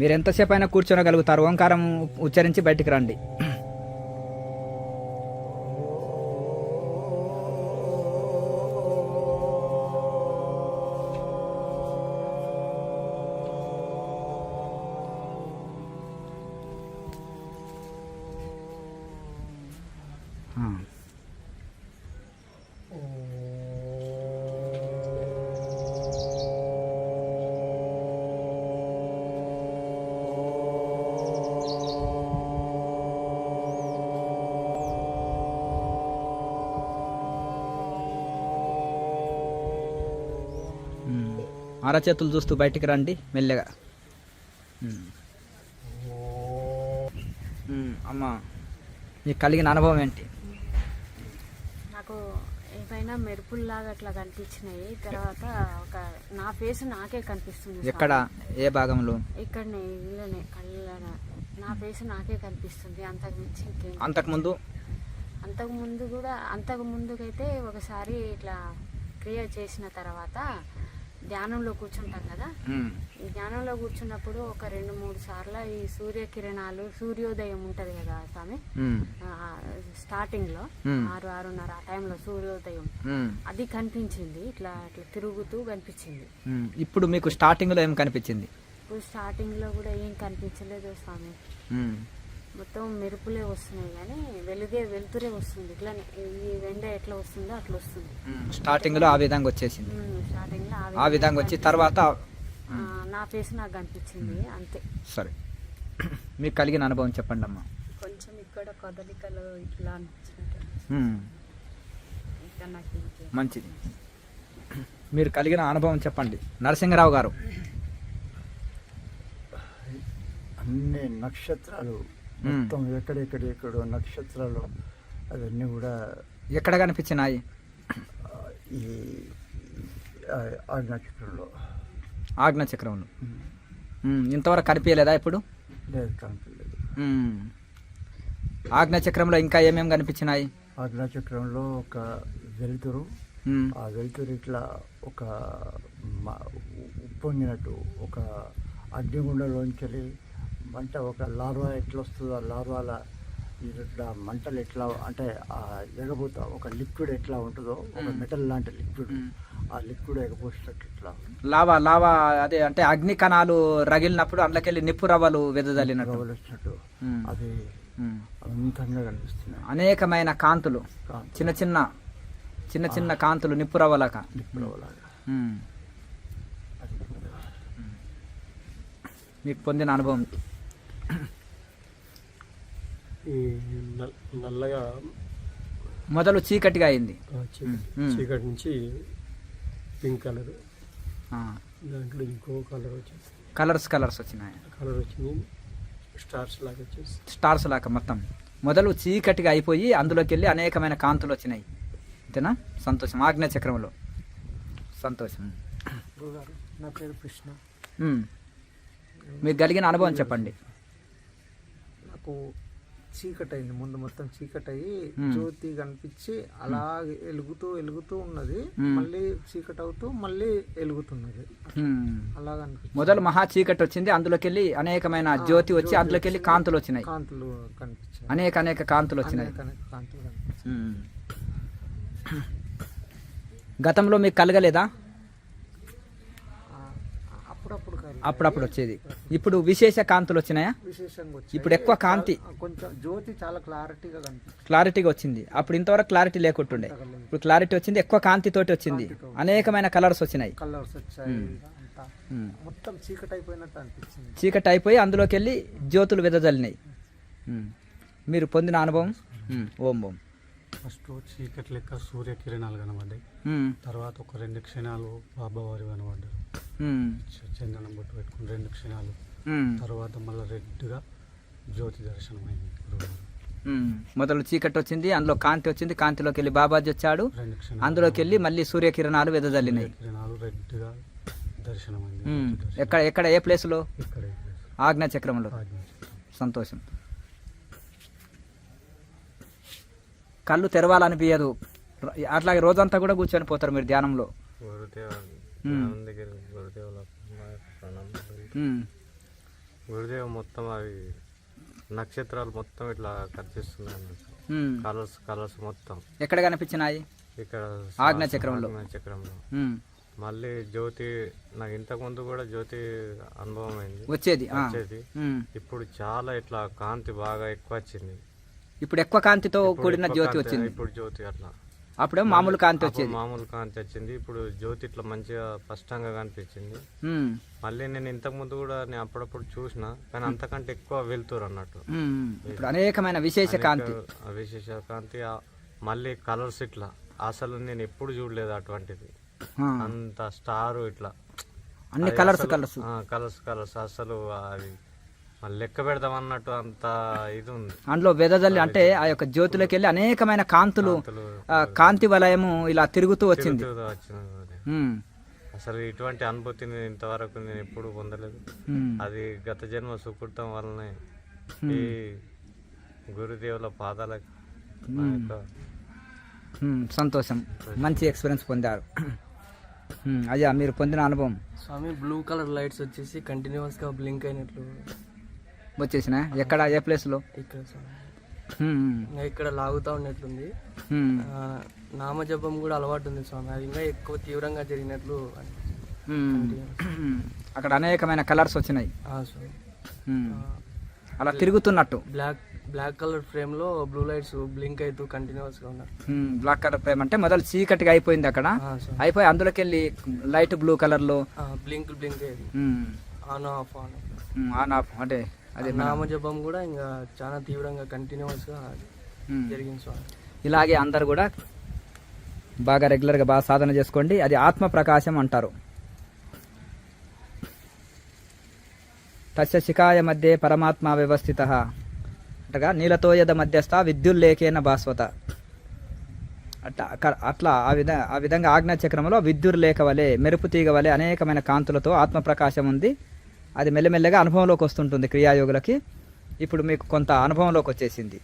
మీరు ఎంతసేపు అయినా కూర్చోనగలుగుతారు. ఓంకారం ఉచ్చరించి బయటికి రండి. అరచేతులు చూస్తూ బయటికి రండి మెల్లగా. అమ్మా, మీకు కలిగిన అనుభవం ఏంటి? నాకు ఏమైనా మెరుపుల్లాగా అట్లా కనిపించినాయి. తర్వాత ఒక నా ఫేస్ నాకే కనిపిస్తుంది. ఎక్కడ, ఏ భాగంలో? ఇక్కడనే, ఇళ్ళనే, కళ్ళ నా ఫేస్ నాకే కనిపిస్తుంది. అంతకుమించి ఇంకేం. అంతకు ముందుకైతే ఒకసారి ఇట్లా క్రియ చేసిన తర్వాత ధ్యానంలో కూర్చుంటాం కదా, ఈ ధ్యానంలో కూర్చున్నప్పుడు ఒక 2-3 సార్లు ఈ సూర్యకిరణాలు, సూర్యోదయం ఉంటది కదా స్వామి, స్టార్టింగ్ లో 6-6:30 ఆ టైంలో సూర్యోదయం అది కనిపించింది. ఇట్లా ఇట్లా తిరుగుతూ కనిపించింది. ఇప్పుడు మీకు స్టార్టింగ్ లో ఏం కనిపించింది? ఇప్పుడు స్టార్టింగ్ లో కూడా ఏం కనిపించలేదు స్వామి. మొత్తం మెరుపులే వస్తున్నాయి కానీ వెలుతురే వస్తుంది. ఇట్లా ఈ వెండ ఎట్లా వస్తుందో అట్లా వస్తుంది. స్టార్టింగ్ లో ఆ విధంగా వచ్చేసింది. స్టార్టింగ్ లో ఆ విధంగా వచ్చి తర్వాత నా ఫేస్ నాకు కనిపించింది అంతే. సరే, మీకు కలిగిన అనుభవం చెప్పండి అమ్మా. కొంచెం ఇక్కడ కదలికలు ఇట్లా అనిపించినట్టు. మంచిది, మీరు కలిగిన అనుభవం చెప్పండి నరసింహరావు గారు. అన్ని నక్షత్రాలు మొత్తం ఎక్కడెక్కడెక్కడో నక్షత్రాలు అవన్నీ కూడా ఎక్కడ కనిపించినాయి? ఈ ఆజ్ఞాచక్రంలో. ఆజ్ఞాచక్రంలో ఇంతవరకు కనిపించలేదా? ఇప్పుడు లేదు, కనిపించలేదు. ఆజ్ఞాచక్రంలో ఇంకా ఏమేమి కనిపించినాయి? ఆజ్ఞాచక్రంలో ఒక వెలుతురు, ఆ వెలుతురు ఇట్లా ఒక ఉప్పొంగినట్టు ఒక అగ్నిగుండంలోంచి మంట, ఒక లార్వా ఎట్లా వస్తుందో ఆ లార్వాల ఇట్లా మంటలు ఎట్లా అంటే ఆ ఎగబోతా ఒక లిక్విడ్ ఎట్లా ఉంటుందో, ఒక మెటల్ లాంటి లిక్విడ్, ఆ లిక్విడ్ ఎగబోసినట్టు ఇట్లా లావా అదే అంటే అగ్ని కణాలు రగిలినప్పుడు అందులోకెళ్ళి నిప్పు రవ్వలు వెదజల్లినట్టు వచ్చినట్టు అది అంతంగా కనిపిస్తున్నాయి. అనేకమైన కాంతులు, చిన్న చిన్న కాంతులు నిప్పు రవ్వలాగా. మీకు పొందిన అనుభవం? నల్లగా మొదలు చీకటిగా అయింది, చీకటి నుంచి పింక్ కలర్, దాంట్లో ఇంకో కలర్ వచ్చింది, కలర్స్ వచ్చినాయి. కలర్ వచ్చింది స్టార్స్ లాగా మొత్తం మొదలు చీకటిగా అయిపోయి అందులోకి వెళ్ళి అనేకమైన కాంతులు వచ్చినాయి. అంతేనా? సంతోషం. ఆజ్ఞాచక్రంలో సంతోషం. నా పేరు కృష్ణ. మీకు కలిగిన అనుభవం చెప్పండి. నాకు చీకటి అయింది, ముందు మొత్తం చీకటి అయ్యి జ్యోతి కనిపించి అలా వెలుగుతూ ఉన్నది, మళ్ళీ చీకటి అవుతూ మళ్ళీ వెలుగుతున్నది, అలా కనిపించింది. మొదలు మహా చీకటి వచ్చింది, అందులోకి వెళ్ళి అనేకమైన జ్యోతి వచ్చి అందులోకి వెళ్ళి కాంతులు వచ్చినాయి, కాంతులు కనిపించాయి, అనేక కాంతులు వచ్చినాయి. కాంతులు కనిపించాయి. గతంలో మీకు కలగలేదా? అప్పుడప్పుడు అప్పుడప్పుడు వచ్చేది. ఇప్పుడు విశేష కాంతులు వచ్చినాయా? విశేషంగా వచ్చాయి. ఇప్పుడు ఎక్కువ కాంతి. కొంచెం జ్యోతి చాలా క్లారిటీగా కనిపిస్తుంది. క్లారిటీగా వచ్చింది. అప్పుడు ఇంతవరకు క్లారిటీ లేకుంటుండే, ఇప్పుడు క్లారిటీ వచ్చింది, ఎక్కువ కాంతితోటి వచ్చింది, అనేకమైన కలర్స్ వచ్చినాయి. కలర్స్ వచ్చాయి. అంతా మొత్తం చీకటి అయిపోయినట్టు అనిపించింది. చీకటి అయిపోయి అందులోకి వెళ్ళి జ్యోతులు వెదజల్లినాయి. మీరు పొందిన అనుభవం? ఓం ఓం. ఫస్ట్ చీకటి లెక్క సూర్యకిరణాలు కనబడ్డాయి. తర్వాత ఒక 2 క్షణాలు బాబావారి కనబడ్డారు. చందనం బొట్టు పెట్టుకుని 2 క్షణాలు. తర్వాత మళ్ళీ రెడ్గా జ్యోతి దర్శనం అయింది. మొదలు చీకటి వచ్చింది, అందులో కాంతి వచ్చింది, కాంతిలోకి వెళ్ళి బాబాజీ వచ్చాడు, 2 క్షణాలు అందులోకి వెళ్ళి మళ్ళీ సూర్యకిరణాలు వెదజల్లినాయి. కిరణాలు రెడ్గా దర్శనం అయింది. ఎక్కడ ఎక్కడ ఏ ప్లేస్లో? ఇక్కడే ఆజ్ఞాచక్రంలో. సంతోషం. కళ్ళు తెరవాలనిపించదు, అట్లాగే రోజంతా కూడా కూర్చొని పోతారు మీరు ధ్యానంలో. గురుదేవ మొత్తం అవి నక్షత్రాలు మొత్తం ఇట్లా కనిపిస్తున్నాయి. కలర్స్ మొత్తం ఎక్కడ కనిపించినాయి? ఇక్కడ ఆజ్ఞాచక్రంలో. చక్రంలో మళ్ళీ జ్యోతి, నాకు ఇంతకు ముందు కూడా జ్యోతి అనుభవం అయింది, వచ్చేది. ఇప్పుడు చాలా ఇట్లా కాంతి బాగా ఎక్కువ వచ్చింది. ఇప్పుడు ఎక్కువ కాంతితో కూడిన జ్యోతి వచ్చింది. ఇప్పుడు జ్యోతి అట్లా, అప్పుడే మామూలు కాంతి వచ్చేది. మామూలు కాంతి వచ్చింది. ఇప్పుడు జ్యోతి ఇట్లా మంచిగా స్పష్టంగా కనిపించింది. మళ్ళీ నేను ఇంతకు ముందు కూడా నేను అప్పుడప్పుడు చూసిన, కానీ అంతకంటే ఎక్కువ వెళ్తురు అన్నట్టు. ఇప్పుడు అనేకమైన విశేష కాంతి. విశేష కాంతి, మళ్ళీ కలర్స్ ఇట్లా అసలు నేను ఎప్పుడు చూడలేదు అటువంటిది. అంత స్టార్ ఇట్లా అన్ని కలర్స్ కలర్స్ అసలు అది లెక్క పెడదాం అన్నట్టు అంత ఇది ఉంది అందులో. వెదజల్లి అంటే ఆ యొక్క జ్యోతిలోకి వెళ్ళి అనేకమైన కాంతులు, కాంతి వలయము ఇలా తిరుగుతూ వచ్చింది. అసలు ఇటువంటి అనుభూతి నేను ఇంతవరకు నేను ఎప్పుడు పొందలేదు. అది గత జన్మ సుకృతం వల్లనే ఈ గురుదేవుల పాదాలకు. సంతోషం, మంచి ఎక్స్పీరియన్స్ పొందారు. అయ్యా మీరు పొందిన అనుభవం? స్వామి, బ్లూ కలర్ లైట్స్ వచ్చేసి కంటిన్యూస్ గా బ్లింక్ అయినట్లు వచ్చేసినా? ఎక్కడ, ఏ ప్లేస్ లో? ఇక్కడ ఇక్కడ లాగుతా ఉన్నట్లుంది. నామజపం కూడా అలవాటు ఉంది స్వామి, అది ఇంకా ఎక్కువ తీవ్రంగా జరిగినట్లు. అక్కడ అనేకమైన కలర్స్ వచ్చినాయి, అలా తిరుగుతున్నట్టు. బ్లాక్ కలర్ ఫ్రేమ్ లో బ్లూ లైట్స్ బ్లింక్ అవుతూ కంటిన్యూస్ గా ఉన్నారు. బ్లాక్ కలర్ ఫ్రేమ్ అంటే మొదలు చీకటిగా అయిపోయింది, అక్కడ అయిపోయి అందులోకి వెళ్ళి లైట్ బ్లూ కలర్ లో బ్లింక్ అయ్యింది. ఆన్ ఆఫ్ అంటే అదే నామజపం కూడా ఇంకా చాలా తీవ్రంగా కంటిన్యూస్ గా జరిగింది స్వామి. ఇలాగే అందరు కూడా బాగా రెగ్యులర్ గా బాగా సాధన చేసుకోండి. అది ఆత్మ ప్రకాశం అంటారు. తస్య శిఖాయ మధ్య పరమాత్మ వ్యవస్థిత అంటగా నీలతోయద మధ్యస్థ విద్యుల్లేఖేన భాస్వత. అట్లా ఆ విధంగా ఆజ్ఞాచక్రంలో విద్యుర్లేఖ వలె, మెరుపు తీగ వలె అనేకమైన కాంతులతో ఆత్మ ప్రకాశం ఉంది. అది మెల్లమెల్లగా అనుభవంలోకి వస్తుంటుంది క్రియాయోగులకి. ఇప్పుడు మీకు కొంత అనుభవంలోకి వచ్చేసింది.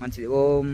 మంచిది. ఓం